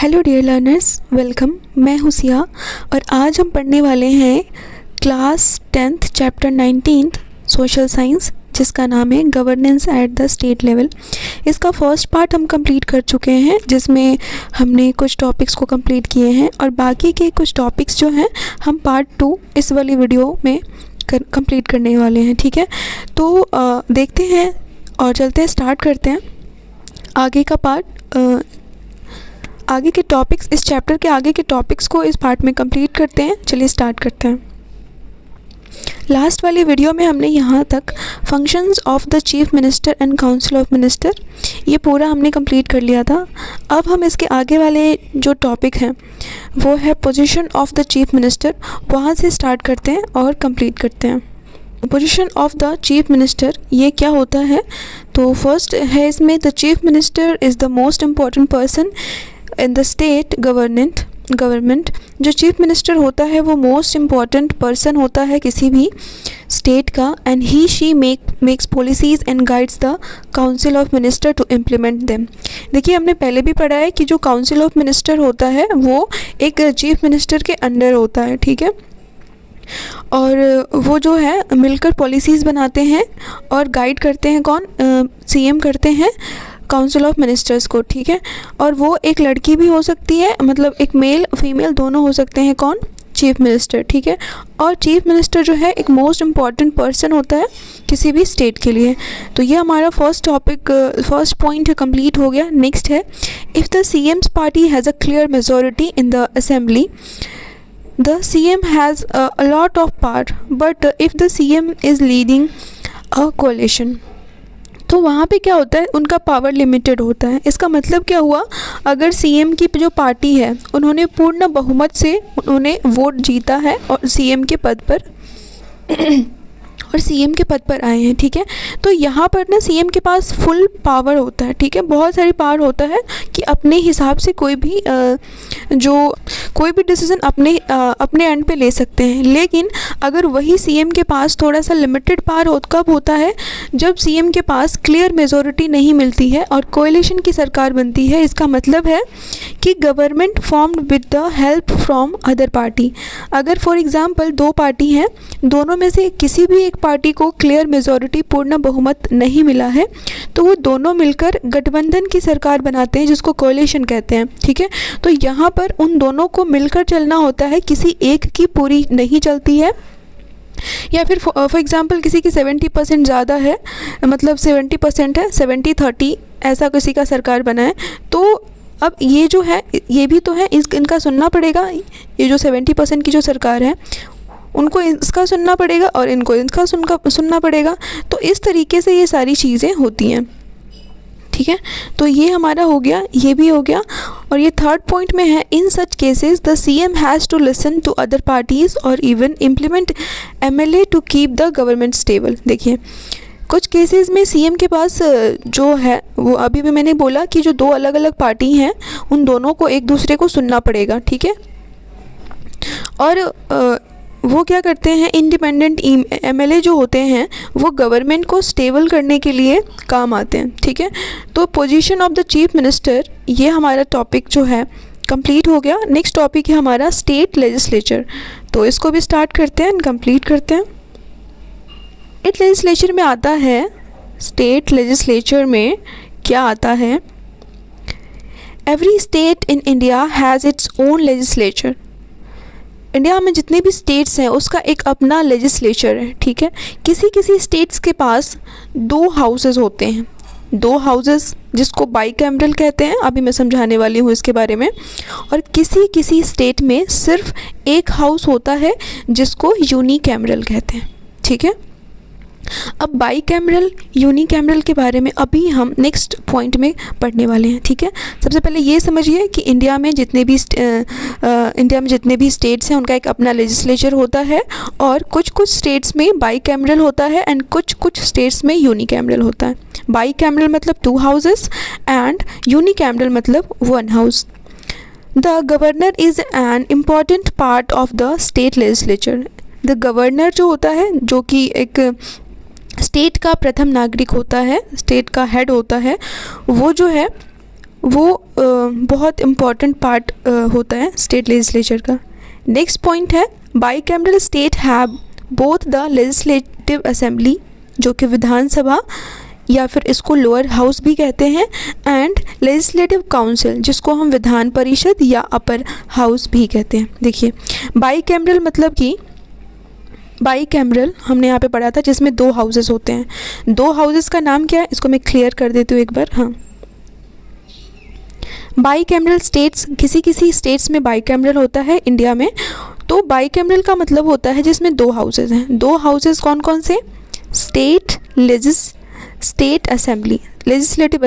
Hello dear learners, welcome. मैं हूँ सिया और आज हम पढ़ने वाले हैं class 10th chapter 19 social science, जिसका नाम है governance at the state level. इसका फर्स्ट पार्ट हम कंप्लीट कर चुके हैं, जिसमें हमने कुछ टॉपिक्स को कंप्लीट किए हैं और बाकी के कुछ टॉपिक्स जो हैं हम पार्ट 2 इस वाली वीडियो में कंप्लीट करने वाले हैं। ठीक है, तो देखते हैं और चलते हैं, स्टार्ट करते हैं आगे का पार्ट। आगे के टॉपिक्स, इस चैप्टर के आगे के टॉपिक्स को इस पार्ट में कंप्लीट करते हैं। चलिए स्टार्ट करते हैं। लास्ट वाली वीडियो में हमने यहाँ तक functions of the chief minister and council of minister ये पूरा हमने कंप्लीट कर लिया था। अब हम इसके आगे वाले जो टॉपिक हैं वो है position of the chief minister, वहाँ से स्टार्ट करते हैं और कंप्लीट करते हैं। Position of the chief minister ये क्या होता है? तो फर्स्ट है इसमें, the chief minister is the most important person in the state government. जो चीफ मिनिस्टर होता है वो मोस्ट इम्पॉर्टेंट पर्सन होता है किसी भी स्टेट का, and he she makes policies and guides the council of minister to implement them. देखिए, हमने पहले भी पढ़ा है कि जो काउंसिल ऑफ मिनिस्टर होता है वो एक चीफ मिनिस्टर के अंडर होता है। ठीक है, और वो जो है मिलकर पॉलिसीज़ बनाते हैं और गाइड करते हैं। कौन? सीएम करते हैं काउंसिल ऑफ मिनिस्टर्स को। ठीक है, और वो एक लड़की भी हो सकती है, मतलब एक मेल फीमेल दोनों हो सकते हैं। कौन? Chief minister. ठीक है, और चीफ मिनिस्टर जो है एक मोस्ट इम्पॉर्टेंट पर्सन होता है किसी भी स्टेट के लिए। तो ये हमारा first topic, first point complete हो गया। नेक्स्ट है, if the CM's party has a clear majority in the assembly, the CM has a lot of power, but if the CM is leading a coalition, तो वहाँ पे क्या होता है, उनका पावर लिमिटेड होता है। इसका मतलब क्या हुआ, अगर सीएम की जो पार्टी है उन्होंने पूर्ण बहुमत से उन्होंने वोट जीता है और सीएम के पद पर आए हैं। ठीक है, तो यहाँ पर ना सीएम के पास फुल पावर होता है। ठीक है, बहुत सारी पावर होता है कि अपने हिसाब से कोई भी डिसीज़न अपने एंड पे ले सकते हैं। लेकिन अगर वही सीएम के पास थोड़ा सा लिमिटेड पावर कब होता है, जब सीएम के पास क्लियर मेजॉरिटी नहीं मिलती है और कोएलिशन की सरकार बनती है। इसका मतलब है कि government formed with the help from other party. अगर फॉर एग्जांपल दो पार्टी हैं, दोनों में से किसी भी एक पार्टी को क्लियर मेजॉरिटी पूर्ण बहुमत नहीं मिला है, तो वो दोनों मिलकर गठबंधन की सरकार बनाते हैं, जिसको कोएलिशन कहते हैं। ठीक है, तो यहाँ पर उन दोनों को मिलकर चलना होता है, किसी एक की पूरी नहीं चलती है। या फिर फॉर एग्जांपल किसी की 70% ज़्यादा है, मतलब 70% है, 70-30 ऐसा किसी का सरकार बना है, तो अब ये जो है ये भी तो है, इनका सुनना पड़ेगा। ये जो 70% की जो सरकार है उनको इसका सुनना पड़ेगा और इनको इनका सुनना पड़ेगा। तो इस तरीके से ये सारी चीज़ें होती हैं। ठीक है, तो ये हमारा हो गया, ये भी हो गया। और ये थर्ड पॉइंट में है, in such cases the CM has to listen to other parties और even implement MLA to keep the government stable. देखिए, कुछ केसेस में सीएम के पास जो है वो, अभी भी मैंने बोला कि जो दो अलग अलग पार्टी हैं उन दोनों को एक दूसरे को सुनना पड़ेगा। ठीक है, और वो क्या करते हैं, इंडिपेंडेंट एमएलए जो होते हैं वो गवर्नमेंट को स्टेबल करने के लिए काम आते हैं। ठीक है, तो position of the chief minister ये हमारा टॉपिक जो है कंप्लीट हो गया। नेक्स्ट टॉपिक है हमारा स्टेट लेजिस्लेचर, तो इसको भी स्टार्ट करते हैं, कंप्लीट करते हैं। स्टेट लेजिस्लेचर में आता है, स्टेट लेजिस्लेचर में क्या आता है, every state in India has its own legislature. India में जितने भी स्टेट्स हैं उसका एक अपना लेजिस्लेचर है। ठीक है, किसी स्टेट्स के पास 2 हाउसेस होते हैं, 2 हाउसेस जिसको बाईकैमरल कहते हैं, अभी मैं समझाने वाली हूँ इसके बारे में। और किसी स्टेट में सिर्फ एक हाउस होता है जिसको यूनिकैमरल कहते हैं। ठीक है, अब बाईकैमरल यूनिकैमरल के बारे में अभी हम नेक्स्ट पॉइंट में पढ़ने वाले हैं। ठीक है, सबसे पहले ये समझिए कि इंडिया में जितने भी स्टेट्स हैं उनका एक अपना लेजिस्लेचर होता है, और कुछ स्टेट्स में बाईकैमरल होता है एंड कुछ स्टेट्स में यूनिकैमरल होता है। बाईकैमरल मतलब 2 हाउसेस एंड यूनिकैमरल मतलब 1 house. The governor is an important part of the state legislature. The governor जो होता है, जो कि एक स्टेट का प्रथम नागरिक होता है, स्टेट का हेड होता है, वो जो है वो बहुत इम्पॉर्टेंट पार्ट होता है स्टेट लेजिस्लेचर का। नेक्स्ट पॉइंट है bicameral state have both the legislative assembly, जो कि विधानसभा या फिर इसको लोअर हाउस भी कहते हैं, एंड लेजिस्लेटिव काउंसिल, जिसको हम विधान परिषद या अपर हाउस भी कहते हैं। देखिए बाईकैमरल मतलब कि बाईकैमरल हमने यहाँ पे पढ़ा था जिसमें 2 हाउसेस होते हैं। 2 हाउसेस का नाम क्या है, इसको मैं क्लियर कर देती हूँ एक बार। हाँ, बाईकैमरल स्टेट्स, किसी स्टेट्स में बाईकैमरल होता है इंडिया में। तो बाईकैमरल का मतलब होता है जिसमें 2 हाउसेस हैं। 2 हाउसेस कौन कौन से? लेजिस्लेटिव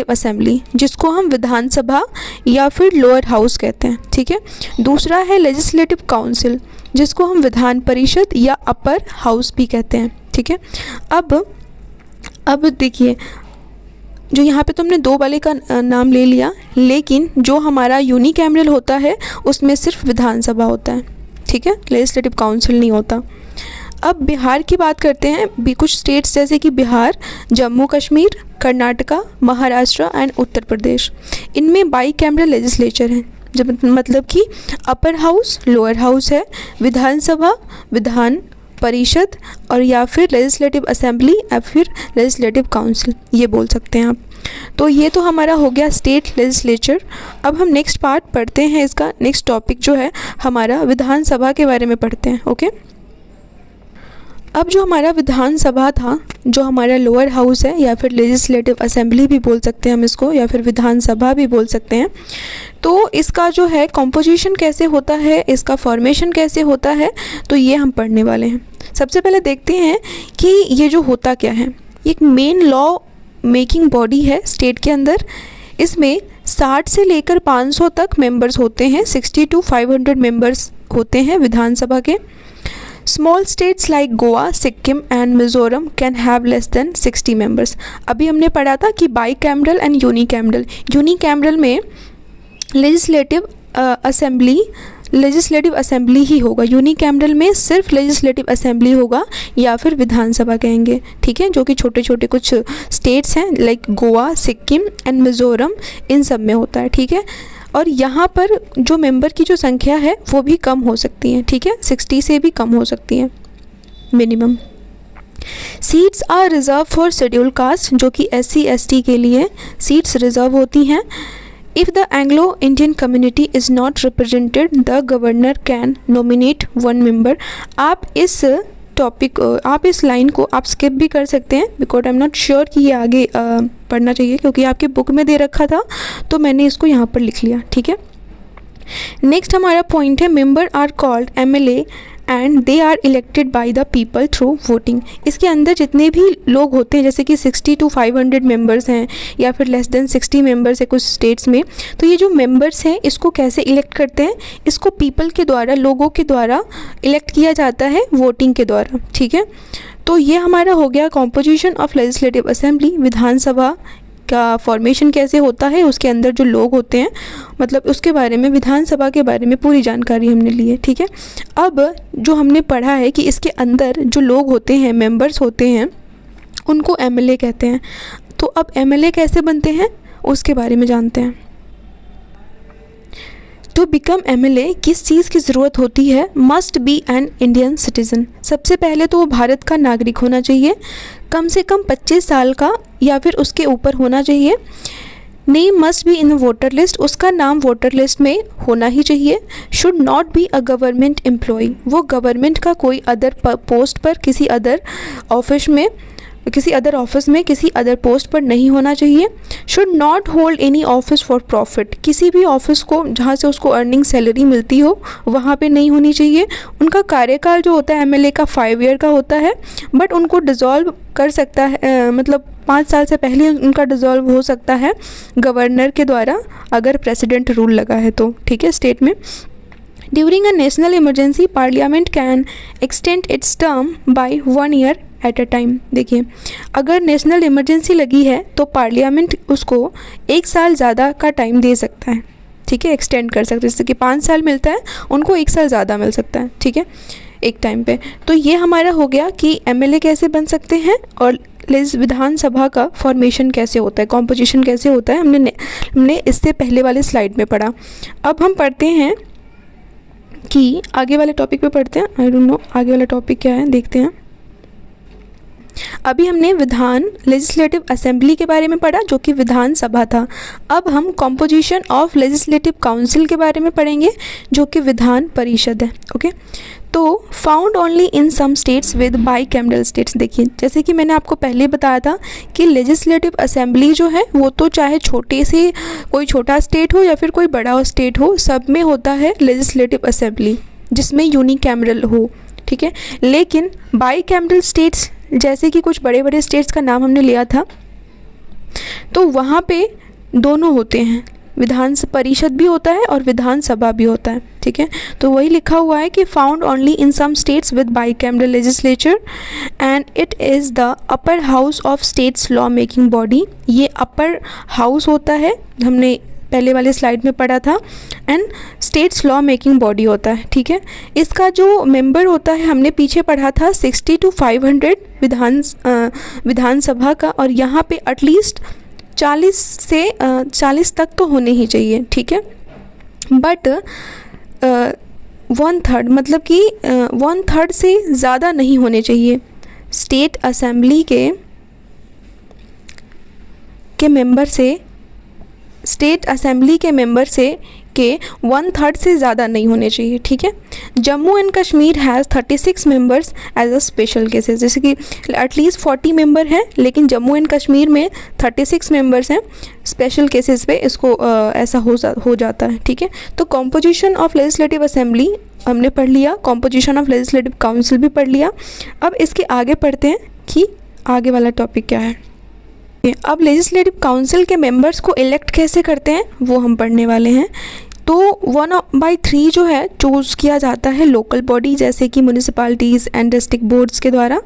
असेंबली, जिसको हम विधानसभा या फिर लोअर हाउस कहते हैं, ठीक है। दूसरा है लेजिस्लेटिव काउंसिल, जिसको हम विधान परिषद या अपर हाउस भी कहते हैं, ठीक है। अब देखिए, जो यहाँ पे तुमने 2 वाले का नाम ले लिया, लेकिन जो हमारा यूनिकैमरल होता है उसमें सिर्फ विधानसभा होता है, ठीक है, लेजिस्लेटिव काउंसिल नहीं होता। अब बिहार की बात करते हैं। भी कुछ स्टेट्स जैसे कि बिहार, जम्मू कश्मीर, कर्नाटका, महाराष्ट्र एंड उत्तर प्रदेश, इनमें बाईकैमरल लेजिस्लेचर है। जब मतलब कि अपर हाउस, लोअर हाउस है, विधानसभा, विधान परिषद और या फिर लेजिस्लेटिव असेंबली या फिर लेजिस्लेटिव काउंसिल, ये बोल सकते हैं आप। तो ये तो हमारा हो गया स्टेट लेजिस्लेचर। अब हम नेक्स्ट पार्ट पढ़ते हैं इसका। नेक्स्ट टॉपिक जो है हमारा विधानसभा के बारे में पढ़ते हैं, ओके। अब जो हमारा विधानसभा था, जो हमारा लोअर हाउस है या फिर लेजिस्लेटिव असेंबली भी बोल सकते हैं हम इसको, या फिर विधानसभा भी बोल सकते हैं। तो इसका जो है कॉम्पोजिशन कैसे होता है, इसका फॉर्मेशन कैसे होता है, तो ये हम पढ़ने वाले हैं। सबसे पहले देखते हैं कि ये जो होता क्या है। एक मेन लॉ मेकिंग बॉडी है स्टेट के अंदर। इसमें 60 से लेकर 500 तक मेंबर्स होते हैं। 60 to 500 मेंबर्स होते हैं विधानसभा के। Small states like Goa, Sikkim and Mizoram can have less than 60 members. अभी हमने पढ़ा था कि बाईकैमरल एंड यूनिकैमरल में लेजिस्लेटिव असेंबली ही होगा। यूनिकैमरल में सिर्फ लेजिस्लेटिव असेंबली होगा या फिर विधानसभा कहेंगे, ठीक है, जो कि छोटे छोटे कुछ स्टेट्स हैं लाइक गोवा, सिक्किम एंड मिज़ोरम, इन सब में होता है, ठीक है। और यहाँ पर जो मेंबर की जो संख्या है वो भी कम हो सकती है, ठीक है, 60 से भी कम हो सकती है minimum. Seats are reserve for schedule caste, जो कि SC ST के लिए सीट्स रिजर्व होती हैं। If the Anglo Indian community is not represented, the governor can nominate 1 member. आप इस लाइन को आप स्किप भी कर सकते हैं, because I am not sure कि ये आगे पढ़ना चाहिए, क्योंकि आपके बुक में दे रखा था तो मैंने इसको यहाँ पर लिख लिया, ठीक है। नेक्स्ट हमारा पॉइंट है member are called MLA and they are elected by the people through voting. इसके अंदर जितने भी लोग होते हैं, जैसे कि 60 to 500 मेंबर्स हैं या फिर लेस देन 60 मेंबर्स है कुछ स्टेट्स में, तो ये जो मेंबर्स हैं इसको कैसे इलेक्ट करते हैं? इसको पीपल के द्वारा, लोगों के द्वारा इलेक्ट किया जाता है, वोटिंग के द्वारा, ठीक है। तो ये हमारा हो गया कॉम्पोजिशन ऑफ लेजिस्लेटिव असेंबली। विधानसभा का फॉर्मेशन कैसे होता है, उसके अंदर जो लोग होते हैं, मतलब उसके बारे में, विधानसभा के बारे में पूरी जानकारी हमने ली है, ठीक है। अब जो हमने पढ़ा है कि इसके अंदर जो लोग होते हैं, मेंबर्स होते हैं, उनको MLA कहते हैं। तो अब MLA कैसे बनते हैं उसके बारे में जानते हैं। टू बिकम MLA किस चीज़ की ज़रूरत होती है? Must be an Indian citizen. सबसे पहले तो वो भारत का नागरिक होना चाहिए, कम से कम 25 साल का या फिर उसके ऊपर होना चाहिए। Name must be in voter list, उसका नाम वोटर लिस्ट में होना ही चाहिए। Should not be a government employ, वो गवर्नमेंट का कोई अदर पोस्ट पर, किसी अदर ऑफिस में, किसी अदर पोस्ट पर नहीं होना चाहिए। Should not hold any office for profit, किसी भी ऑफिस को जहाँ से उसको अर्निंग सैलरी मिलती हो वहाँ पे नहीं होनी चाहिए। उनका कार्यकाल जो होता है MLA का 5 ईयर का होता है, बट उनको डिज़ोल्व कर सकता है, मतलब 5 साल से पहले उनका डिज़ोल्व हो सकता है गवर्नर के द्वारा, अगर प्रेसिडेंट रूल लगा है तो, ठीक है, स्टेट में। During a national emergency parliament can extend it's term by 1 year at a time. देखिए, अगर नेशनल इमरजेंसी लगी है तो पार्लियामेंट उसको 1 साल ज़्यादा का टाइम दे सकता है, ठीक है, एक्सटेंड कर सकते हैं। जैसे कि 5 साल मिलता है, उनको 1 साल ज़्यादा मिल सकता है, ठीक है, एक टाइम पे। तो ये हमारा हो गया कि MLA कैसे बन सकते हैं और विधानसभा का फॉर्मेशन कैसे होता है, कॉम्पोजिशन कैसे होता है, हमने इससे पहले वाले स्लाइड में पढ़ा। अब हम पढ़ते हैं कि आगे वाले टॉपिक पे पढ़ते हैं। आई डोंट नो आगे वाला टॉपिक क्या है, देखते हैं। अभी हमने विधान लेजिस्लेटिव असेंबली के बारे में पढ़ा जो कि विधानसभा था। अब हम कॉम्पोजिशन ऑफ लेजिस्लेटिव काउंसिल के बारे में पढ़ेंगे जो कि विधान परिषद है। ओके, तो found only in some states with bicameral states. देखिए, जैसे कि मैंने आपको पहले बताया था कि लेजिस्लेटिव असेंबली जो है वो तो चाहे छोटे से कोई छोटा स्टेट हो या फिर कोई बड़ा स्टेट हो, सब में होता है लेजिस्लेटिव असेंबली जिसमें यूनिकैमरल हो, ठीक है। लेकिन बाईकैमरल स्टेट्स जैसे कि कुछ बड़े बड़े स्टेट्स का नाम हमने लिया था, तो वहाँ पे दोनों होते हैं, विधान परिषद भी होता है और विधानसभा भी होता है, ठीक है। तो वही लिखा हुआ है कि found only in some states with bicameral legislature and it is the upper house of states law making body. ये अपर हाउस होता है, हमने पहले वाले स्लाइड में पढ़ा था, and states law making body होता है, ठीक है। इसका जो मेंबर होता है हमने पीछे पढ़ा था 60 to 500 विधानसभा का, और यहाँ पे एटलीस्ट 40 तक तो होने ही चाहिए, ठीक है। बट 1/3 मतलब कि 1/3 से ज़्यादा नहीं होने चाहिए। स्टेट असेंबली के मेंबर से, स्टेट असेंबली के मेंबर से के 1/3 से ज़्यादा नहीं होने चाहिए, ठीक है। Jammu and Kashmir has 36 members as a special cases, जैसे कि एटलीस्ट 40 मेंबर हैं, लेकिन जम्मू एंड कश्मीर में 36 मेंबर्स हैं। स्पेशल केसेस पे इसको ऐसा हो जाता है, ठीक है। तो कॉम्पोजिशन ऑफ लेजिस्लेटिव असेंबली हमने पढ़ लिया, कॉम्पोजिशन ऑफ लेजिस्लेटिव काउंसिल भी पढ़ लिया। अब इसके आगे पढ़ते हैं कि आगे वाला टॉपिक क्या है। अब लेजिस्लेटिव काउंसिल के मेंबर्स को इलेक्ट कैसे करते हैं वो हम पढ़ने वाले हैं। तो 1/3 जो है चूज़ किया जाता है लोकल बॉडी जैसे कि म्यूनिसिपैलिटीज़ एंड डिस्ट्रिक्ट बोर्ड्स के द्वारा,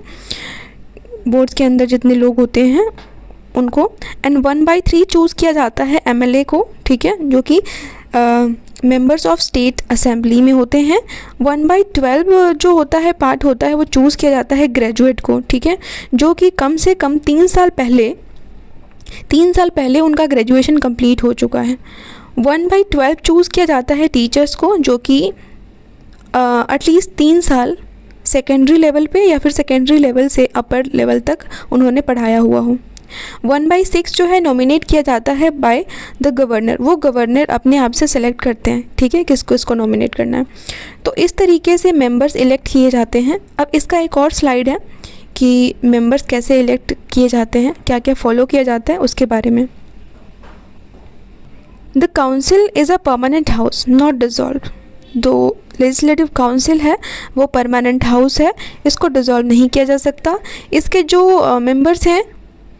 बोर्ड्स के अंदर जितने लोग होते हैं उनको, एंड 1/3 चूज़ किया जाता है एमएलए को, ठीक है, जो कि मेंबर्स ऑफ स्टेट असेंबली में होते हैं। 1/12 जो होता है पार्ट होता है वो चूज़ किया जाता है ग्रेजुएट को, ठीक है, जो कि कम से कम 3 साल पहले उनका ग्रेजुएशन कंप्लीट हो चुका है। 1/12 चूज़ किया जाता है टीचर्स को जो कि एटलीस्ट 3 साल सेकेंडरी लेवल पे या फिर सेकेंडरी लेवल से अपर लेवल तक उन्होंने पढ़ाया हुआ हो। 1/6 जो है नॉमिनेट किया जाता है बाय द गवर्नर, वो गवर्नर अपने आप से सेलेक्ट करते हैं, ठीक है, किसको इसको नॉमिनेट करना है। तो इस तरीके से मेंबर्स इलेक्ट किए जाते हैं। अब इसका एक और स्लाइड है कि मेंबर्स कैसे इलेक्ट किए जाते हैं, क्या क्या फॉलो किया जाता है उसके बारे में। The council is a permanent house not dissolve. जो लेजिस्लेटिव काउंसिल है वो परमानेंट हाउस है, इसको डिज़ोल्व नहीं किया जा सकता। इसके जो मेंबर्स हैं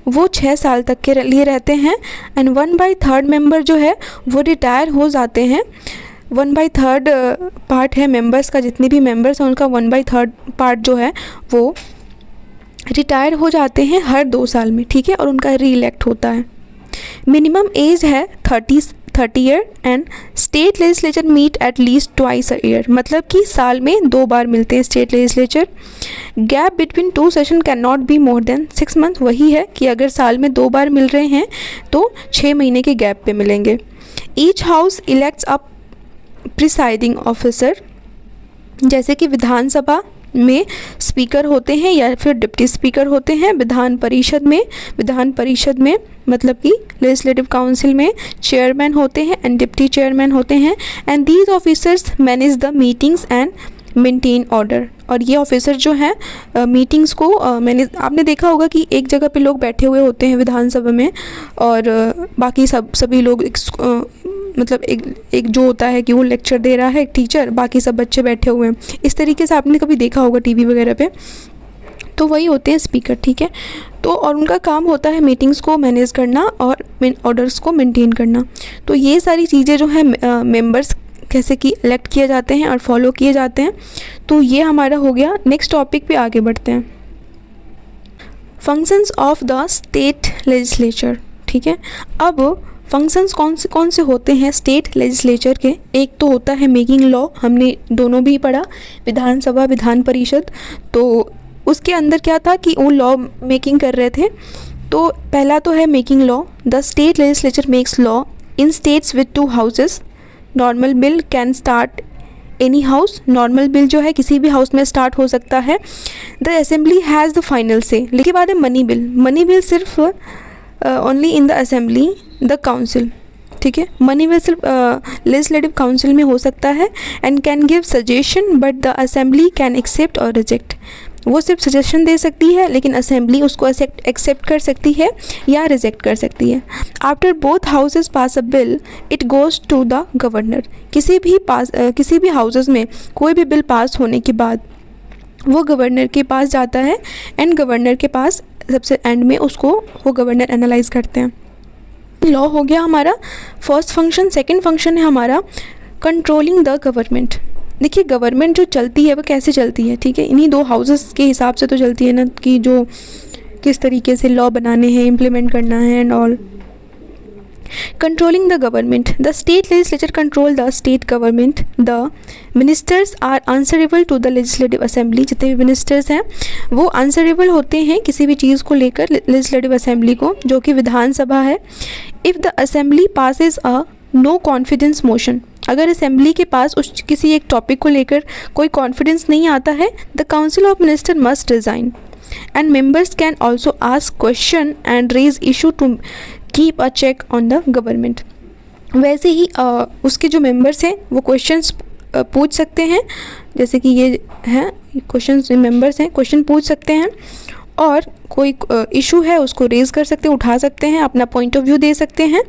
वो 6 साल तक के लिए रहते हैं, एंड 1/3 मेंबर जो है वो रिटायर हो जाते हैं। 1/3 पार्ट है मेंबर्स का, जितने भी मेंबर्स हैं उनका 1/3 पार्ट जो है वो रिटायर हो जाते हैं हर 2 साल में, ठीक है, और उनका री इलेक्ट होता है। मिनिमम एज है 30 year and state legislature meet at least twice a year, मतलब कि साल में 2 बार मिलते हैं state legislature. Gap between 2 session can not be more than 6 month, वही है कि अगर साल में 2 बार मिल रहे हैं तो 6 महीने के गैप पे मिलेंगे। ईच हाउस इलेक्ट्स अ प्रिसाइडिंग ऑफिसर, जैसे कि विधानसभा में स्पीकर होते हैं या फिर डिप्टी स्पीकर होते हैं। विधान परिषद में मतलब कि लेजिस्लेटिव काउंसिल में चेयरमैन होते हैं एंड डिप्टी चेयरमैन होते हैं, and these officers manage the meetings and maintain order. और ये ऑफिसर जो हैं मीटिंग्स को आपने देखा होगा कि एक जगह पे लोग बैठे हुए होते हैं विधानसभा में, और बाकी सभी लोग मतलब एक जो होता है कि वो लेक्चर दे रहा है एक टीचर, बाकी सब बच्चे बैठे हुए हैं। इस तरीके से आपने कभी देखा होगा टीवी वगैरह पे, तो वही होते हैं स्पीकर, ठीक है। तो और उनका काम होता है मीटिंग्स को मैनेज करना और ऑर्डर्स को मेंटेन करना। तो ये सारी चीज़ें जो है मेंबर्स कैसे कि इलेक्ट किए जाते हैं और फॉलो किए जाते हैं। तो ये हमारा हो गया। नेक्स्ट टॉपिक पे आगे बढ़ते हैं, functions of the state legislature, ठीक है। अब फंक्शंस कौन से होते हैं स्टेट लेजिस्लेचर के। एक तो होता है मेकिंग लॉ, हमने दोनों भी पढ़ा, विधानसभा विधान परिषद। तो उसके अंदर क्या था कि वो लॉ मेकिंग कर रहे थे। तो पहला तो है making law. The state legislature makes law in states with 2 houses. Normal bill can start any house. Normal bill जो है किसी भी हाउस में स्टार्ट हो सकता है। The assembly has the final say. लेकिन बाद है मनी बिल। मनी बिल सिर्फ only in the assembly the council, ठीक है। मनी बिल सिर्फ लेजिस्लेटिव काउंसिल में हो सकता है। And can give suggestion but the assembly can accept or reject. वो सिर्फ सजेशन दे सकती है लेकिन असेंबली उसको एक्सेप्ट कर सकती है या रिजेक्ट कर सकती है। After both houses pass a bill it goes to the governor. किसी भी हाउसेस में कोई भी बिल पास होने के बाद वो गवर्नर के पास जाता है एंड गवर्नर के पास सबसे एंड में उसको वो गवर्नर एनालाइज करते हैं। लॉ हो गया हमारा फर्स्ट फंक्शन। सेकंड फंक्शन है हमारा कंट्रोलिंग द गवर्नमेंट। देखिए गवर्नमेंट जो चलती है वो कैसे चलती है, ठीक है। इन्हीं 2 हाउसेस के हिसाब से तो चलती है ना, कि जो किस तरीके से लॉ बनाने हैं, इम्प्लीमेंट करना है and all. Controlling the government. The state legislature control the state government. The ministers are answerable to the legislative assembly. जितने भी मिनिस्टर्स हैं वो आंसरेबल होते हैं किसी भी चीज़ को लेकर लेजिस्लेटिव असेंबली को, जो कि विधानसभा है। If the assembly passes a no confidence motion. अगर असेंबली के पास उस किसी एक टॉपिक को लेकर कोई कॉन्फिडेंस नहीं आता है, the council of minister must resign and members can also ask question and raise issue to keep a check on the government. वैसे ही उसके जो मेंबर्स हैं वो क्वेश्चंस पूछ सकते हैं, जैसे कि ये हैं क्वेश्चंस, मेंबर्स हैं क्वेश्चन पूछ सकते हैं और कोई इशू है उसको रेज़ कर सकते हैं, उठा सकते हैं, अपना पॉइंट ऑफ व्यू दे सकते हैं।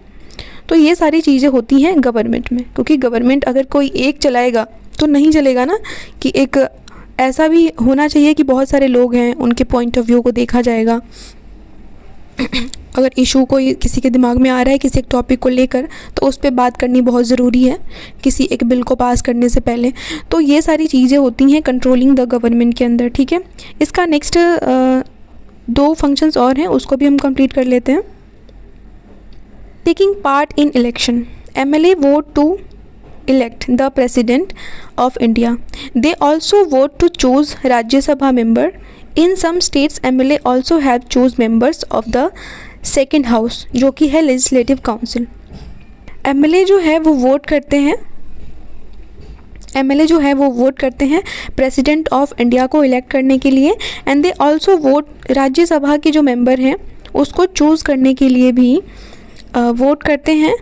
तो ये सारी चीज़ें होती हैं गवर्नमेंट में, क्योंकि गवर्नमेंट अगर कोई एक चलाएगा तो नहीं चलेगा ना, कि एक ऐसा भी होना चाहिए कि बहुत सारे लोग हैं उनके पॉइंट ऑफ व्यू को देखा जाएगा। अगर इशू कोई किसी के दिमाग में आ रहा है किसी एक टॉपिक को लेकर, तो उस पर बात करनी बहुत ज़रूरी है किसी एक बिल को पास करने से पहले। तो ये सारी चीज़ें होती हैं कंट्रोलिंग द गवर्नमेंट के अंदर, ठीक है। इसका नेक्स्ट 2 फंक्शंस और हैं, उसको भी हम कंप्लीट कर लेते हैं। Taking part in election. MLA vote to elect the president of India. They also vote to choose Rajya Sabha member. In some states MLA also have choose members of the second house, जो कि है legislative council. MLA जो है वो vote करते हैं, MLA जो है वो वोट करते हैं प्रेसिडेंट ऑफ इंडिया को इलेक्ट करने के लिए। And they also vote, Rajya Sabha के जो मेंबर हैं उसको चूज़ करने के लिए भी वोट करते हैं।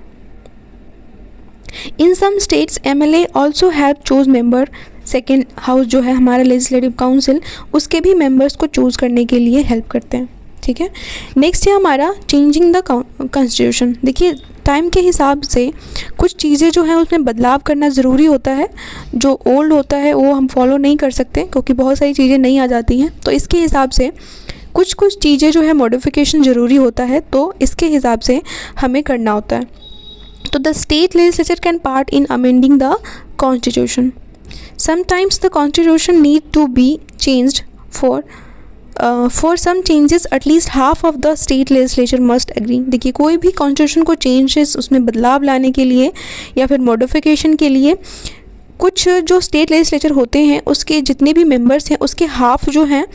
In some states MLA also have choose member, second house जो है हमारा लेजिस्लेटिव काउंसिल, उसके भी मेंबर्स को चूज़ करने के लिए हेल्प करते हैं, ठीक है। नेक्स्ट है हमारा चेंजिंग द कॉन्स्टिट्यूशन। देखिए टाइम के हिसाब से कुछ चीज़ें जो हैं उसमें बदलाव करना ज़रूरी होता है। जो ओल्ड होता है वो हम फॉलो नहीं कर सकते क्योंकि बहुत सारी चीज़ें नहीं आ जाती हैं, तो इसके हिसाब से कुछ चीज़ें जो है मॉडिफिकेशन ज़रूरी होता है, तो इसके हिसाब से हमें करना होता है। तो the state legislature can part in amending the constitution. Sometimes the constitution need to be changed for some changes at least half of the state legislature must agree. देखिए कोई भी कॉन्स्टिट्यूशन को चेंजेस, उसमें बदलाव लाने के लिए या फिर मॉडिफिकेशन के लिए कुछ जो स्टेट लेजिस्लेचर होते हैं उसके जितने भी मेंबर्स हैं उसके हाफ जो हैं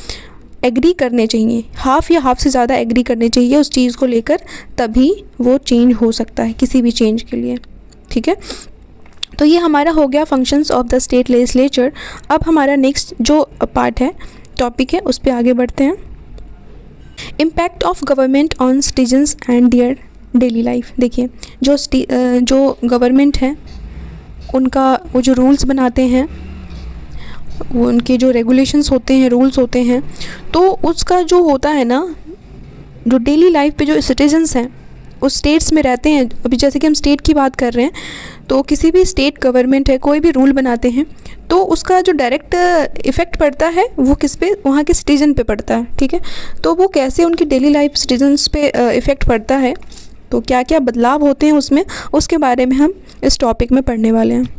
एग्री करने चाहिए, हाफ या हाफ से ज़्यादा एग्री करने चाहिए उस चीज़ को लेकर, तभी वो चेंज हो सकता है किसी भी चेंज के लिए, ठीक है। तो ये हमारा हो गया functions of the state legislature. अब हमारा नेक्स्ट जो पार्ट है, टॉपिक है, उस पर आगे बढ़ते हैं। Impact of government on citizens and their daily life. देखिए जो गवर्नमेंट है उनका वो जो रूल्स बनाते हैं, वो उनके जो रेगुलेशंस होते हैं, रूल्स होते हैं, तो उसका जो होता है ना, जो डेली लाइफ पे जो सिटीजन्स हैं उस स्टेट्स में रहते हैं। अभी जैसे कि हम स्टेट की बात कर रहे हैं, तो किसी भी स्टेट गवर्नमेंट है, कोई भी रूल बनाते हैं तो उसका जो डायरेक्ट इफ़ेक्ट पड़ता है वो किस पे, वहाँ के सिटीज़न पे पड़ता है, ठीक है। तो वो कैसे उनकी डेली लाइफ सिटीजन्स पे इफ़ेक्ट पड़ता है, तो क्या क्या बदलाव होते हैं उसमें, उसके बारे में हम इस टॉपिक में पढ़ने वाले हैं।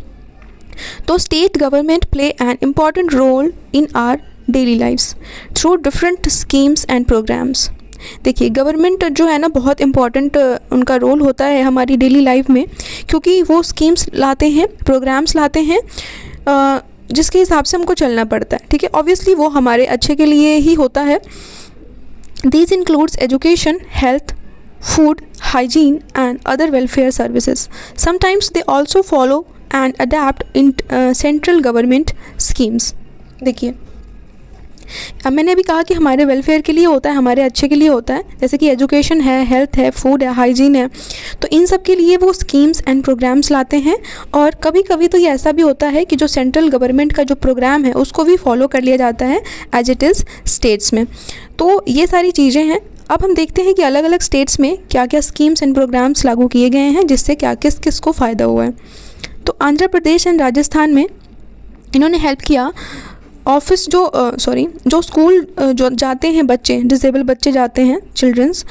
तो state government play an important role in our daily lifes through different schemes and programs. देखिए गवर्नमेंट जो है ना बहुत इम्पॉर्टेंट उनका रोल होता है हमारी डेली लाइफ में, क्योंकि वो स्कीम्स लाते हैं, प्रोग्राम्स लाते हैं जिसके हिसाब से हमको चलना पड़ता है, ठीक है। ऑब्वियसली वो हमारे अच्छे के लिए ही होता है। These includes education, health, food, hygiene and other welfare services. Sometimes they also follow and adapt in central government schemes. देखिए, अब मैंने अभी कहा कि हमारे वेलफेयर के लिए होता है, हमारे अच्छे के लिए होता है, जैसे कि एजुकेशन है, हेल्थ है, फूड है, हाइजीन है, तो इन सब के लिए वो स्कीम्स एंड प्रोग्राम्स लाते हैं। और कभी कभी तो ये ऐसा भी होता है कि जो सेंट्रल गवर्नमेंट का जो प्रोग्राम है उसको भी फॉलो कर लिया जाता है एज इट इज़ स्टेट्स में। तो ये सारी चीज़ें हैं। अब हम देखते हैं कि अलग अलग स्टेट्स में क्या क्या स्कीम्स एंड प्रोग्राम्स लागू किए गए हैं, जिससे क्या किस किस को फ़ायदा हुआ है। तो आंध्र प्रदेश एंड राजस्थान में इन्होंने हेल्प किया ऑफिस जो स्कूल जो जाते हैं बच्चे, डिसेबल बच्चे जाते हैं, चिल्ड्रंस,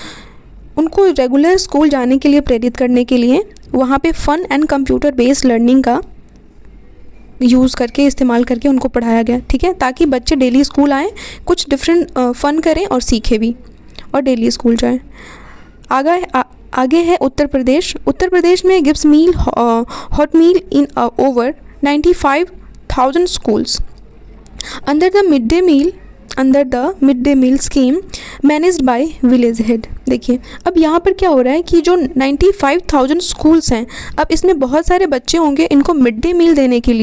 उनको रेगुलर स्कूल जाने के लिए प्रेरित करने के लिए वहाँ पे फ़न एंड कंप्यूटर बेस्ड लर्निंग का यूज़ करके, इस्तेमाल करके उनको पढ़ाया गया, ठीक है, ताकि बच्चे डेली स्कूल आएँ, कुछ डिफरेंट फ़न करें और सीखें भी और डेली स्कूल जाएँ। आगे है उत्तर प्रदेश। उत्तर प्रदेश में gives meal hot meal in over 95,000 schools under the midday meal scheme managed by village head। देखिए, अब यहाँ पर क्या हो रहा है कि जो 95,000 स्कूल्स हैं, अब इसमें बहुत सारे बच्चे होंगे, इनको मिड डे मील देने के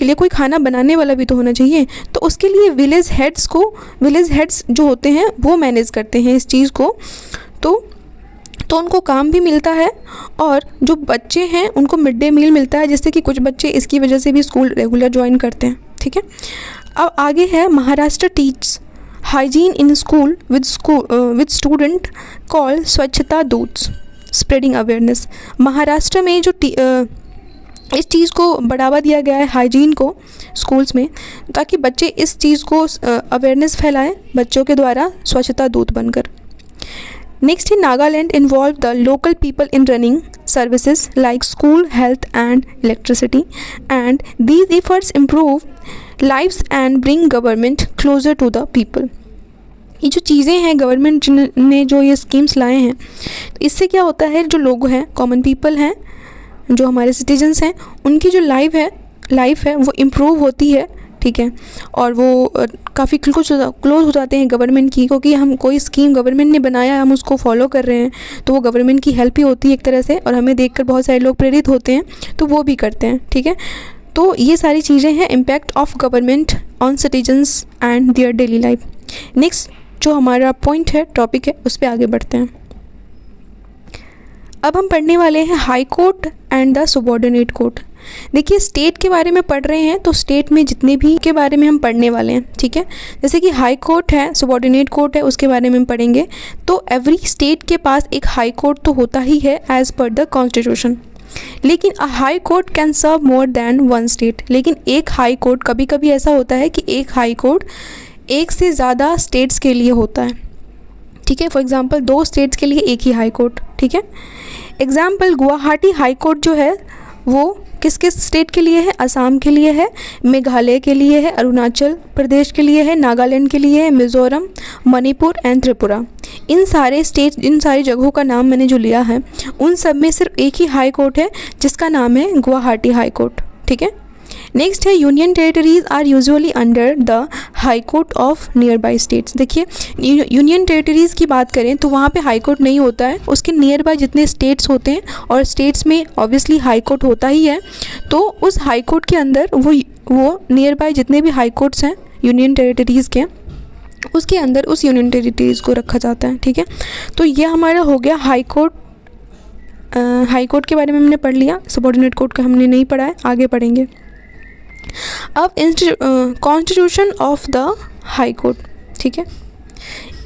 लिए कोई खाना बनाने वाला भी तो होना चाहिए। तो उसके लिए विलेज हेड्स जो होते हैं वो मैनेज करते हैं इस चीज़ को। तो उनको काम भी मिलता है और जो बच्चे हैं उनको मिड डे मील मिलता है, जिससे कि कुछ बच्चे इसकी वजह से भी स्कूल रेगुलर ज्वाइन करते हैं, ठीक है। अब आगे है Maharashtra teach hygiene in school with student call स्वच्छता दूत्स स्प्रेडिंग अवेयरनेस। महाराष्ट्र में जो इस चीज़ को बढ़ावा दिया गया है, हाइजीन को स्कूल्स में, ताकि बच्चे इस चीज़ को अवेयरनेस फैलाएं बच्चों के द्वारा स्वच्छता दूत बनकर। Next in Nagaland involve the local people in running services like school, health and electricity, and these efforts improve lives and bring government closer to the people। ये जो चीज़ें हैं गवर्नमेंट ने जो ये स्कीम्स लाए हैं, तो इससे क्या होता है, जो लोग हैं, कॉमन पीपल हैं, जो हमारे सिटीजन्स हैं, उनकी जो लाइफ है वो इम्प्रूव होती है, ठीक है। और वो काफ़ी क्लोज हो जाते हैं गवर्नमेंट की, क्योंकि हम कोई स्कीम गवर्नमेंट ने बनाया है, हम उसको फॉलो कर रहे हैं, तो वो गवर्नमेंट की हेल्प ही होती है एक तरह से, और हमें देखकर बहुत सारे लोग प्रेरित होते हैं, तो वो भी करते हैं, ठीक है। तो ये सारी चीज़ें हैं impact of government on citizens and their daily life. Next जो हमारा पॉइंट है, टॉपिक है, उस पर आगे बढ़ते हैं। अब हम पढ़ने वाले हैं high court and the subordinate court. देखिए, स्टेट के बारे में पढ़ रहे हैं, तो स्टेट में जितने भी के बारे में हम पढ़ने वाले हैं, ठीक है। जैसे कि हाई कोर्ट है, सबऑर्डिनेट कोर्ट है, उसके बारे में हम पढ़ेंगे। तो एवरी स्टेट के पास एक हाई कोर्ट तो होता ही है एज़ पर द कॉन्स्टिट्यूशन, लेकिन a high court can serve more than one state. लेकिन एक हाई कोर्ट, कभी कभी ऐसा होता है कि एक हाई कोर्ट एक से ज़्यादा स्टेट्स के लिए होता है, ठीक है। फॉर एग्ज़ाम्पल 2 स्टेट्स के लिए एक ही हाई कोर्ट, ठीक है। एग्ज़ाम्पल गुवाहाटी हाई कोर्ट जो है वो किस किस स्टेट के लिए है, असम के लिए है, मेघालय के लिए है, अरुणाचल प्रदेश के लिए है, नागालैंड के लिए है, मिज़ोरम, मणिपुर एंड त्रिपुरा। इन सारी जगहों का नाम मैंने जो लिया है, उन सब में सिर्फ एक ही हाई कोर्ट है जिसका नाम है गुवाहाटी हाई कोर्ट, ठीक है। नेक्स्ट है union territories are usually under the high court of nearby states. देखिए, यूनियन टेरिटरीज़ की बात करें तो वहाँ पे हाई कोर्ट नहीं होता है, उसके नियर बाय जितने स्टेट्स होते हैं, और स्टेट्स में ऑब्वियसली हाई कोर्ट होता ही है, तो उस हाई कोर्ट के अंदर वो नियर बाय जितने भी हाई कोर्ट्स हैं यूनियन टेरिटरीज़ के, उसके अंदर उस यूनियन टेरिटरीज़ को रखा जाता है, ठीक है। तो ये हमारा हो गया हाई कोर्ट। हाई कोर्ट के बारे में हमने पढ़ लिया, सबऑर्डिनेट कोर्ट का हमने नहीं पढ़ा है, आगे पढ़ेंगे। अब constitution of the high court, ठीक है।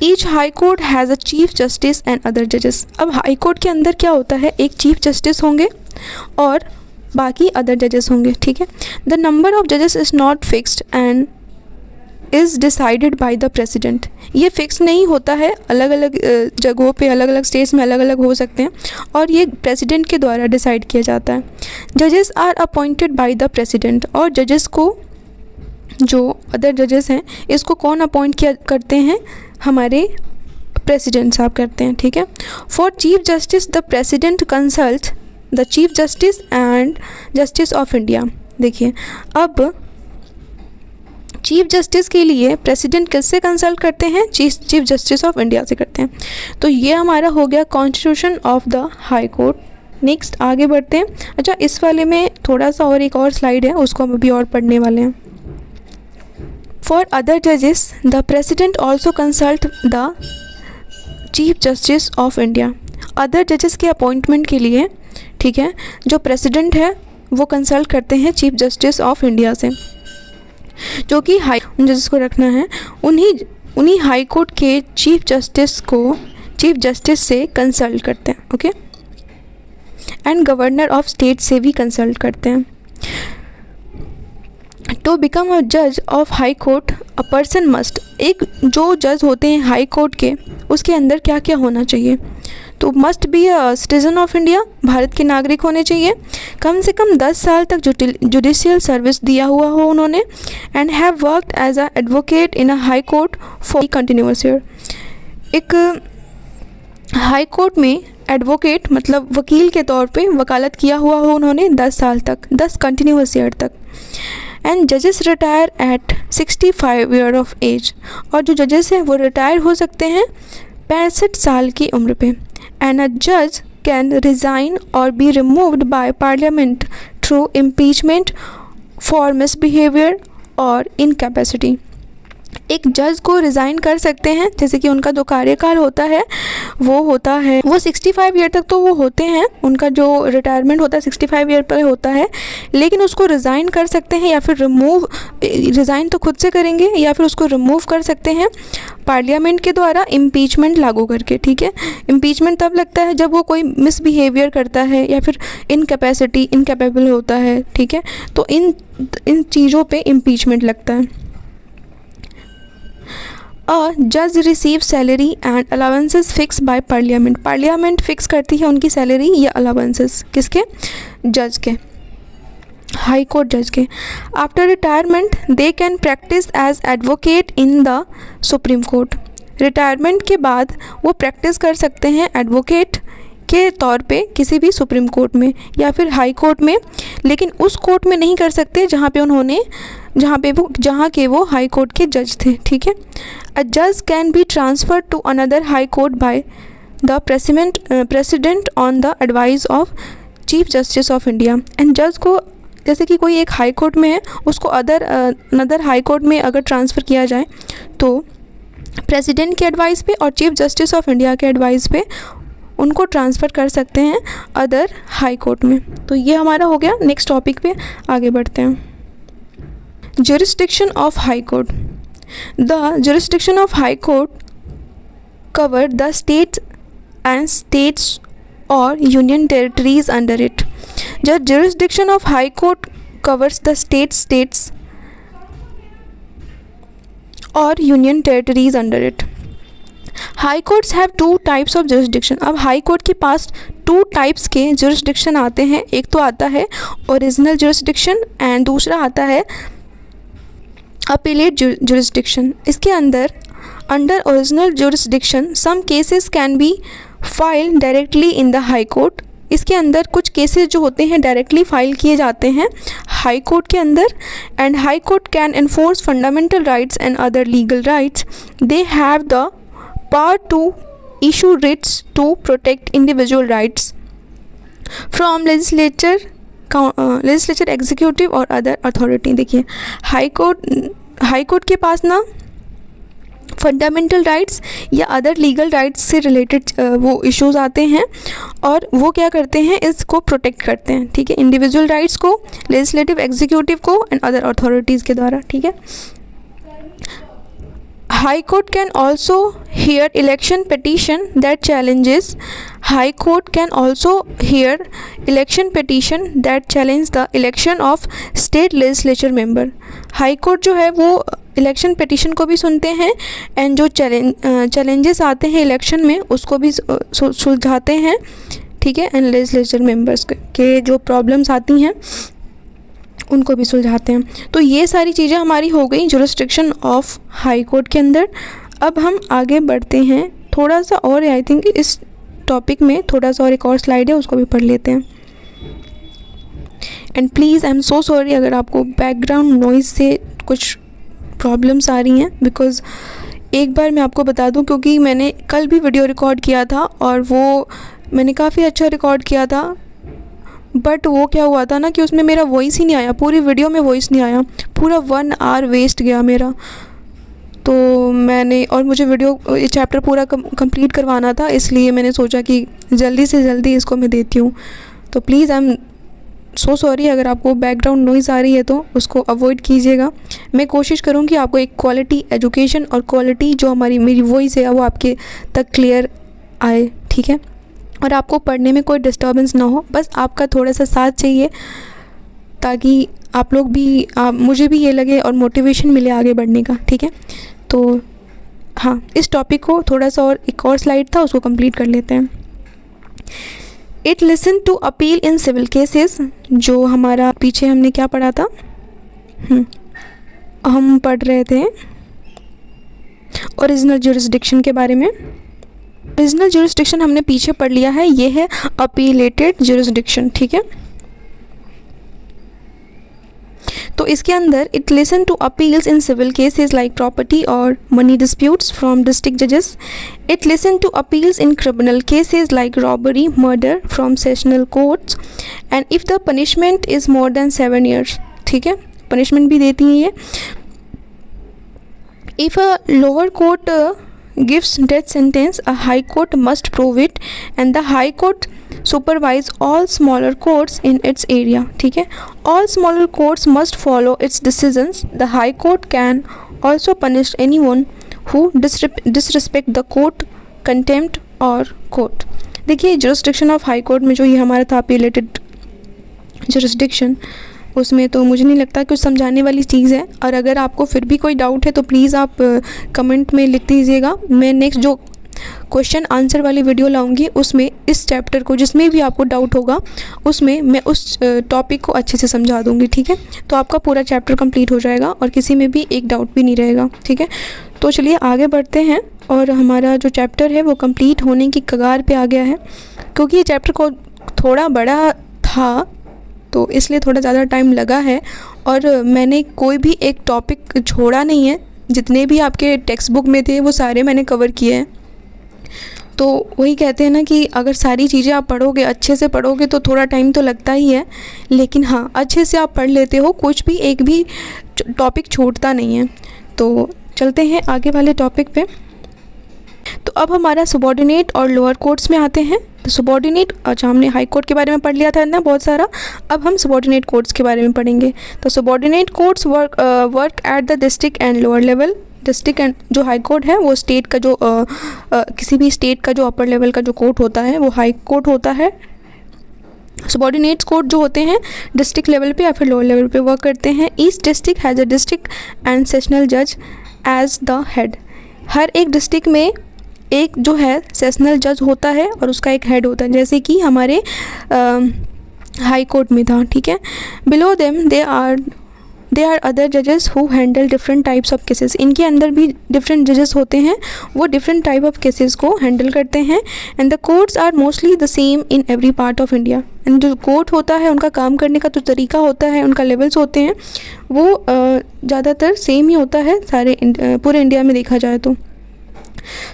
Each high court has a chief justice and other जजेस। अब हाई कोर्ट के अंदर क्या होता है, एक चीफ जस्टिस होंगे और बाकी अदर जजेस होंगे, ठीक है। द नंबर ऑफ जजेस is not fixed and is decided by the president. ये फिक्स नहीं होता है, अलग अलग जगहों पे, अलग अलग स्टेट्स में अलग अलग हो सकते हैं, और ये प्रेसिडेंट के द्वारा डिसाइड किया जाता है। जजेस are appointed by the president, और जजेस को, जो अदर जजेस हैं, इसको कौन अपॉइंट करते हैं, हमारे प्रेसिडेंट साहब करते हैं, ठीक है। For chief justice the president consult the chief justice and justice of India. देखिए अब चीफ जस्टिस के लिए प्रेसिडेंट किससे कंसल्ट करते हैं? चीफ जस्टिस ऑफ इंडिया से करते हैं। तो ये हमारा हो गया constitution of the high court. Next आगे बढ़ते हैं। अच्छा, इस वाले में थोड़ा सा और एक और स्लाइड है, उसको हम अभी और पढ़ने वाले हैं। फॉर अदर जजेस the president also consult the chief justice of India. Other जजेस के अपॉइंटमेंट के लिए, ठीक है, जो प्रेसिडेंट है वो कंसल्ट करते हैं चीफ जस्टिस ऑफ इंडिया से, जो कि हाई जजेस को रखना है। उन्हीं हाई कोर्ट के चीफ जस्टिस से कंसल्ट करते हैं। Okay, and governor of state से भी कंसल्ट करते हैं। टू बिकम अ जज of high court a person must, एक जो जज होते हैं हाई कोर्ट के, उसके अंदर क्या क्या होना चाहिए? तो must be a citizen of India, Bharat के नागरिक होने चाहिए, कम से कम 10 साल तक जुडिशियल सर्विस दिया हुआ हो उन्होंने, and have worked as a advocate in a high court for continuous year. एक हाई कोर्ट में एडवोकेट मतलब वकील के तौर पे वकालत किया हुआ हो उन्होंने 10 साल तक, 10 कंटिन्यूअस ईयर तक। एंड जजेस retire at 65 year of age, और जो जजेस हैं वो रिटायर हो सकते हैं 65 साल की उम्र पे। एंड अ जज कैन रिज़ाइन और be removed by parliament through impeachment for misbehaviour और इनकैपेसिटी। एक जज को रिज़ाइन कर सकते हैं, जैसे कि उनका जो कार्यकाल होता है वो 65 ईयर तक तो वो होते हैं, उनका जो रिटायरमेंट होता है 65 ईयर पर होता है, लेकिन उसको रिज़ाइन कर सकते हैं या फिर रिज़ाइन तो खुद से करेंगे या फिर उसको रिमूव कर सकते हैं पार्लियामेंट के द्वारा इम्पीचमेंट लागू करके। ठीक है, इम्पीचमेंट तब लगता है जब वो कोई मिसबिहेवियर करता है या फिर इनकैपेबल होता है। ठीक है, तो इन चीज़ों पे इम्पीचमेंट लगता है। अ जज receive salary and allowances fix by parliament, parliament fix करती है उनकी सैलरी या अलाउंसेस, किसके? जज के, हाई कोर्ट जज के। After retirement they can practice as advocate in the supreme court, retirement के बाद वो प्रैक्टिस कर सकते हैं एडवोकेट के तौर पे किसी भी सुप्रीम कोर्ट में या फिर हाई कोर्ट में, लेकिन उस कोर्ट में नहीं कर सकते जहाँ के वो हाई कोर्ट के जज थे। ठीक है, अ जज can be transfer to another high court by the president on the advice of chief justice of India. And जज को, जैसे कि कोई एक हाई कोर्ट में है, उसको अनदर हाई कोर्ट में अगर ट्रांसफ़र किया जाए तो प्रेसिडेंट के एडवाइस पे और चीफ जस्टिस ऑफ इंडिया के एडवाइस पे उनको ट्रांसफ़र कर सकते हैं अदर हाई कोर्ट में। तो ये हमारा हो गया। नेक्स्ट टॉपिक पे आगे बढ़ते हैं। Jurisdiction of high court. The jurisdiction of high court cover the states और union territories under it. The jurisdiction of High Court covers the states or union territories under it. High courts have two types of jurisdiction. अब high court के पास 2 types के jurisdiction आते हैं। एक तो आता है ओरिजिनल jurisdiction एंड दूसरा आता है appellate jurisdiction. इसके अंदर under original jurisdiction some cases can be filed directly in the high court. इसके अंदर कुछ केसेस जो होते हैं डायरेक्टली फाइल किए जाते हैं हाई कोर्ट के अंदर। And high court can enforce fundamental rights and other legal rights. They have the power to issue writs to protect individual rights from legislature executive और अदर अथॉरिटी। देखिए high court के पास ना fundamental rights या other legal rights से related वो issues आते हैं और वो क्या करते हैं, इसको प्रोटेक्ट करते हैं। ठीक है, इंडिविजुअल राइट्स को, लेजिस्लेटिव एग्जीक्यूटिव को एंड अदर अथॉरिटीज़ के द्वारा। ठीक है, high court can also here election petition that challenges the election of state legislature member. High court जो है वो इलेक्शन पिटीशन को भी सुनते हैं एंड जो चैलेंजेस आते हैं इलेक्शन में उसको भी सुलझाते हैं। ठीक है, एंड लेजिस्लेचर मेंबर्स के जो प्रॉब्लम्स आती हैं उनको भी सुलझाते हैं। तो ये सारी चीज़ें हमारी हो गई जुरिस्डिक्शन ऑफ हाई कोर्ट के अंदर। अब हम आगे बढ़ते हैं थोड़ा सा और, आई थिंक इस टॉपिक में थोड़ा सा और एक और स्लाइड है उसको भी पढ़ लेते हैं। And please I am so sorry अगर आपको बैकग्राउंड नॉइज़ से कुछ प्रॉब्लम्स आ रही हैं, बिकॉज़ एक बार मैं आपको बता दूं, क्योंकि मैंने कल भी वीडियो रिकॉर्ड किया था और वो मैंने काफ़ी अच्छा रिकॉर्ड किया था, बट वो क्या हुआ था ना कि उसमें मेरा वॉइस ही नहीं आया, पूरी वीडियो में वॉइस नहीं आया, पूरा 1 आवर वेस्ट गया मेरा। तो मैंने, और मुझे वीडियो ये चैप्टर पूरा कंप्लीट करवाना था, इसलिए मैंने सोचा कि जल्दी से जल्दी इसको मैं देती हूँ। तो please I am so sorry अगर आपको बैकग्राउंड नॉइज़ आ रही है तो उसको अवॉइड कीजिएगा। मैं कोशिश करूँगी आपको एक क्वालिटी एजुकेशन और क्वालिटी जो मेरी वॉइस है वो आपके तक क्लियर आए, ठीक है, और आपको पढ़ने में कोई डिस्टर्बेंस ना हो। बस आपका थोड़ा सा साथ चाहिए ताकि आप लोग भी मुझे भी ये लगे और मोटिवेशन मिले आगे बढ़ने का, ठीक है। तो हाँ, इस टॉपिक को थोड़ा सा और एक और स्लाइड था उसको कंप्लीट कर लेते हैं। It listen to appeal in civil cases, जो हमारा पीछे हमने क्या पढ़ा था, हम पढ़ रहे थे ओरिजिनल ज्यूरिसडिक्शन के बारे में। ओरिजिनल ज्यूरिसडिक्शन हमने पीछे पढ़ लिया है, ये है अपीलेटेड ज्यूरिसडिक्शन, ठीक है। तो इसके अंदर it listen to appeals in civil cases like property और मनी डिस्प्यूट्स फ्रॉम डिस्ट्रिक्ट जजेस। It listen to appeals in criminal cases like robbery, murder from sessional courts and if the punishment is more than 7 years, ठीक है, punishment भी देती हैं ये। If a lower court gives death sentence, a high court must prove it and the high court supervise all smaller courts in its area, ठीक है। all smaller courts must follow its decisions. The high court can also punish anyone who disrespect the court, contempt or court। देखिए jurisdiction of high court में जो ये हमारा था appealated jurisdiction, उसमें तो मुझे नहीं लगता कुछ समझाने वाली चीज़ है, और अगर आपको फिर भी कोई डाउट है तो प्लीज़ आप कमेंट में लिख दीजिएगा। मैं नेक्स्ट जो क्वेश्चन आंसर वाली वीडियो लाऊंगी उसमें इस चैप्टर को, जिसमें भी आपको डाउट होगा उसमें मैं उस टॉपिक को अच्छे से समझा दूंगी, ठीक है। तो आपका पूरा चैप्टर कंप्लीट हो जाएगा और किसी में भी एक डाउट भी नहीं रहेगा, ठीक है। तो चलिए आगे बढ़ते हैं, और हमारा जो चैप्टर है वो कंप्लीट होने की कगार पे आ गया है। क्योंकि ये चैप्टर को थोड़ा बड़ा था तो इसलिए थोड़ा ज़्यादा टाइम लगा है, और मैंने कोई भी एक टॉपिक छोड़ा नहीं है, जितने भी आपके टेक्स्ट बुक में थे वो सारे मैंने कवर किए हैं। तो वही कहते हैं ना कि अगर सारी चीज़ें आप पढ़ोगे, अच्छे से पढ़ोगे तो थोड़ा टाइम तो लगता ही है, लेकिन हाँ अच्छे से आप पढ़ लेते हो, कुछ भी एक भी टॉपिक छूटता नहीं है। तो चलते हैं आगे वाले टॉपिक पे। तो अब हमारा सबॉर्डिनेट और लोअर कोर्ट्स में आते हैं। तो सबॉर्डिनेट, अच्छा हमने हाई कोर्ट के बारे में पढ़ लिया था ना बहुत सारा, अब हम सबॉर्डिनेट कोर्ट्स के बारे में पढ़ेंगे। तो subordinate courts work at the district and lower level. District and जो हाई कोर्ट है वो स्टेट का जो किसी भी स्टेट का जो अपर लेवल का जो कोर्ट होता है वो हाई कोर्ट होता है। सबॉर्डिनेट कोर्ट जो होते हैं डिस्ट्रिक्ट लेवल पे या फिर लोअर लेवल पे वर्क करते हैं। Each district has a district and sessional जज एज द हेड। हर एक डिस्ट्रिक्ट में एक जो है सेशनल जज होता है और उसका एक हेड होता है, जैसे कि हमारे हाई कोर्ट में था, ठीक है। Below them there are other जजेस who handle different types of cases. इनके अंदर भी डिफरेंट जजेस होते हैं, वो डिफरेंट टाइप ऑफ केसेस को हैंडल करते हैं। And the courts are mostly the same in every part of India. And जो कोर्ट होता है उनका काम करने का जो तरीका होता है, उनका लेवल्स होते हैं, वो ज़्यादातर सेम ही होता है सारे पूरे इंडिया में देखा जाए तो।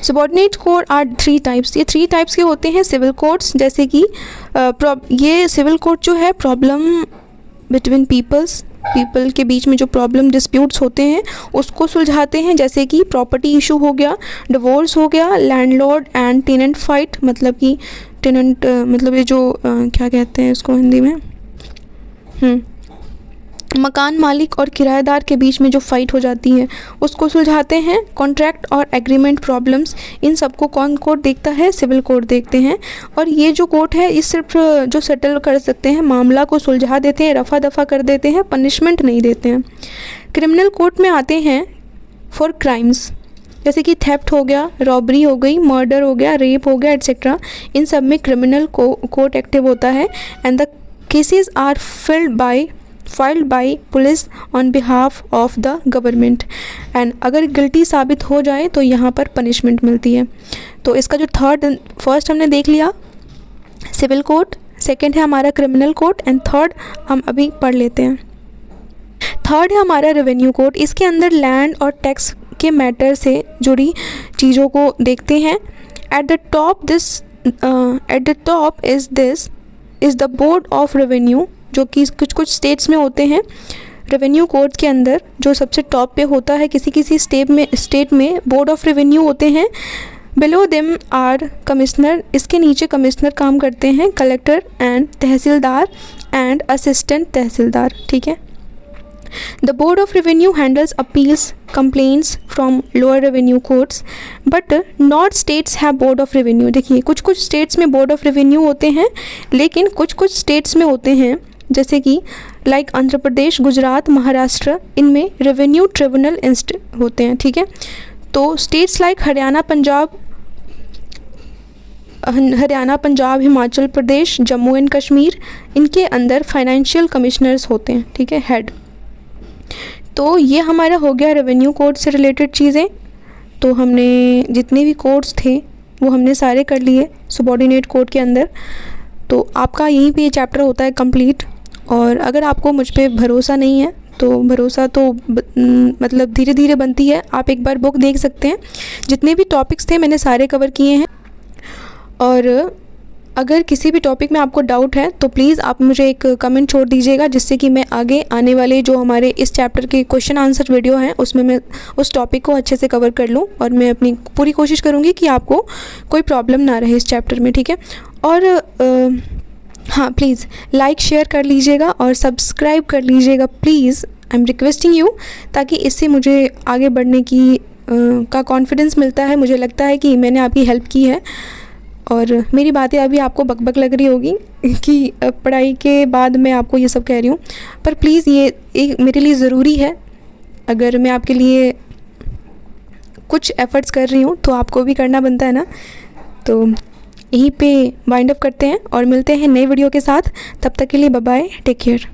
Subordinate court are 3 types. ये 3 टाइप्स के होते हैं। सिविल कोर्ट्स, जैसे कि ये सिविल कोर्ट जो है प्रॉब्लम बिटवीन पीपल के बीच में जो प्रॉब्लम डिस्प्यूट्स होते हैं उसको सुलझाते हैं, जैसे कि प्रॉपर्टी इशू हो गया, डिवोर्स हो गया, लैंडलॉर्ड एंड टेनेंट फाइट, मतलब कि टेनेंट मतलब ये जो क्या कहते हैं इसको हिंदी में, मकान मालिक और किराएदार के बीच में जो फ़ाइट हो जाती है उसको सुलझाते हैं। कॉन्ट्रैक्ट और एग्रीमेंट प्रॉब्लम्स, इन सबको कौन कोर्ट देखता है? सिविल कोर्ट देखते हैं। और ये जो कोर्ट है ये सिर्फ जो सेटल कर सकते हैं, मामला को सुलझा देते हैं, रफा दफा कर देते हैं, पनिशमेंट नहीं देते हैं। क्रिमिनल कोर्ट में आते हैं फॉर क्राइम्स, जैसे कि थेफ्ट हो गया, रॉबरी हो गई, मर्डर हो गया, रेप हो गया, एट्सेट्रा। इन सब में क्रिमिनल कोर्ट एक्टिव होता है। And the cases are filed by police on behalf of the government. And अगर गिल्टी साबित हो जाए तो यहाँ पर पनिशमेंट मिलती है। तो इसका जो फर्स्ट हमने देख लिया सिविल कोर्ट, सेकंड है हमारा क्रिमिनल कोड एंड थर्ड हम अभी पढ़ लेते हैं। थर्ड है हमारा रेवेन्यू कोड। इसके अंदर लैंड और टैक्स के मैटर से जुड़ी चीज़ों को देखते हैं। At the top is the board of revenue, जो कि कुछ स्टेट्स में होते हैं। रेवेन्यू कोड के अंदर जो सबसे टॉप पे होता है किसी स्टेट में बोर्ड ऑफ रेवेन्यू होते हैं। बिलो देम आर कमिश्नर, इसके नीचे कमिश्नर काम करते हैं, collector and tehsildar and assistant tehsildar, ठीक है। The Board of Revenue handles appeals complaints from lower revenue courts, but not states have Board of Revenue। देखिए कुछ स्टेट्स में Board of Revenue होते हैं, लेकिन कुछ स्टेट्स में होते हैं जैसे कि लाइक आंध्र प्रदेश, गुजरात, महाराष्ट्र, इनमें रेवेन्यू ट्रिब्यूनल होते हैं, ठीक है। तो states like Haryana, Punjab, Himachal Pradesh, Jammu and Kashmir, इनके अंदर फाइनेंशियल कमिश्नर्स होते हैं, ठीक है, हेड। तो ये हमारा हो गया रेवेन्यू कोड से रिलेटेड चीज़ें। तो हमने जितने भी कोड्स थे वो हमने सारे कर लिए सबऑर्डिनेट कोड के अंदर। तो आपका यहीं पे ये चैप्टर होता है कंप्लीट। और अगर आपको मुझ पे भरोसा नहीं है तो भरोसा तो मतलब धीरे धीरे बनती है। आप एक बार बुक देख सकते हैं, जितने भी टॉपिक्स थे मैंने सारे कवर किए हैं। और अगर किसी भी टॉपिक में आपको डाउट है तो प्लीज़ आप मुझे एक कमेंट छोड़ दीजिएगा, जिससे कि मैं आगे आने वाले जो हमारे इस चैप्टर के क्वेश्चन आंसर वीडियो हैं उसमें मैं उस टॉपिक को अच्छे से कवर कर लूँ। और मैं अपनी पूरी कोशिश करूँगी कि आपको कोई प्रॉब्लम ना रहे इस चैप्टर में, ठीक है। और हाँ, प्लीज़ लाइक शेयर कर लीजिएगा और सब्सक्राइब कर लीजिएगा please, I am requesting you, ताकि इससे मुझे आगे बढ़ने की का कॉन्फिडेंस मिलता है। मुझे लगता है कि मैंने आपकी हेल्प की है। और मेरी बातें अभी आपको बकबक लग रही होगी कि पढ़ाई के बाद मैं आपको ये सब कह रही हूँ, पर प्लीज़ ये मेरे लिए ज़रूरी है। अगर मैं आपके लिए कुछ एफ़र्ट्स कर रही हूँ तो आपको भी करना बनता है ना। तो यहीं पे वाइंड अप करते हैं और मिलते हैं नए वीडियो के साथ। तब तक के लिए बाय बाय, टेक केयर।